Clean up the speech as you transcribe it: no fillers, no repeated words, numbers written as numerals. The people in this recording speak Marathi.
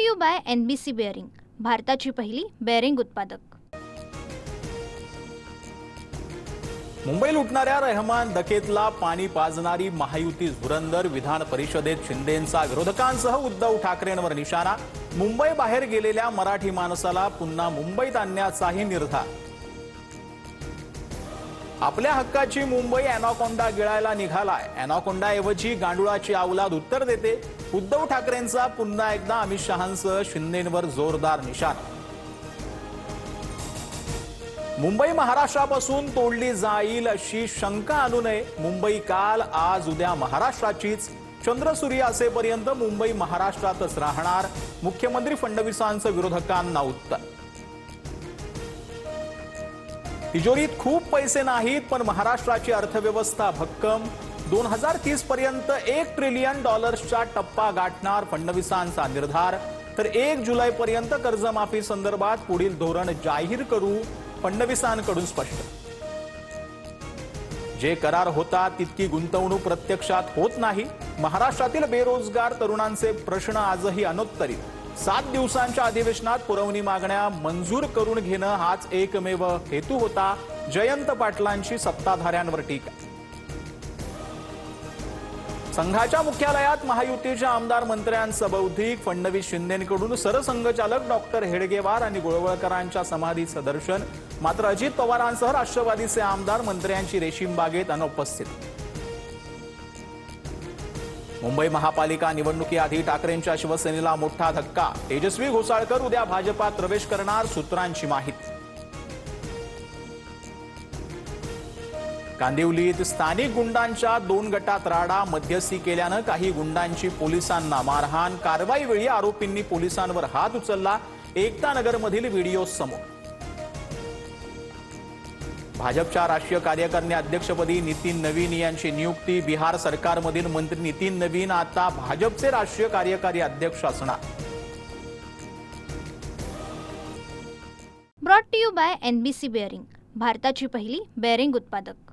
To you by NBC bearing, भारताची पहिली बेअरिंग उत्पादक। मुंबई लुटणाऱ्या रहमान डकेतला पाणी पाजणारी महायुती धुरंदर। विधान परिषदेत शिंदेंचा विरोधकांसह उद्धव ठाकरेंवर निशाणा। मुंबई बाहेर गेलेल्या मराठी माणसाला पुन्हा मुंबईत आणण्याचाही निर्धार। आपल्या हक्काची मुंबई अॅनाकोंडा गिळायला निघालाय। अॅनाकोंडाऐवजी गांडुळाची अवलाद उत्तर देते। उद्धव ठाकरेंचा पुन्हा एकदा अमित शहांसह शिंदेंवर जोरदार निशाणा। मुंबई महाराष्ट्रापासून तोडली जाईल अशी शंका आणू नये। मुंबई काल आज उद्या महाराष्ट्राचीच। चंद्रसूर्य असेपर्यंत मुंबई महाराष्ट्रातच राहणार। मुख्यमंत्री फडणवीसांचं विरोधकांना उत्तर। तिजोरीत खूप पैसे नाहीत, पण महाराष्ट्राची अर्थव्यवस्था भक्कम। 2030 पर्यंत $1 ट्रिलियन टप्पा गाठणार फडणवीसांचा निर्धार। तर 1 जुलैपर्यंत कर्जमाफी संदर्भात पुढील धोरण जाहीर करू, फडणवीसांकडून स्पष्ट। जे करार होतात तितकी गुंतवणूक प्रत्यक्षात होत नाही। महाराष्ट्रातील बेरोजगार तरुणांचे प्रश्न आजही अनुत्तरित। 7 दिवसांच्या अधिवेशनात पुरवणी मागण्या मंजूर करून घेणं हाच एकमेव हेतू होता। जयंत पाटलांची सत्ताधाऱ्यांवर टीका। संघाच्या मुख्यालयात महायुतीच्या आमदार मंत्र्यांचं बौद्धिक। फडणवीस शिंदेंकडून सरसंघचालक डॉक्टर हेडगेवार आणि गोळवळकरांच्या समाधीचं दर्शन। मात्र अजित पवारांसह राष्ट्रवादीचे आमदार मंत्र्यांची रेशीम बागेत अनुपस्थित। मुंबई महापालिका निवडणुकीआधी ठाकरेंच्या शिवसेनेला मोठा धक्का। तेजस्वी घोसाळकर उद्या भाजपात प्रवेश करणार, सूत्रांची माहिती। कांदिवलीत स्थानिक गुंडांच्या 2 गटात राडा। मध्यस्थी केल्यानं काही गुंडांची पोलिसांना मारहाण। कारवाईवेळी आरोपींनी पोलिसांवर हात उचलला। एकता नगरमधील व्हिडिओ समोर। भाजपच्या राष्ट्रीय कार्यकारिणी अध्यक्षपदी नितीन नवीन यांची नियुक्ती। बिहार सरकारमधील मंत्री नितीन नवीन आता भाजपचे राष्ट्रीय कार्यकारी अध्यक्ष असणार। Brought to you by NBC bearing, भारताची पहिली बेअरिंग उत्पादक।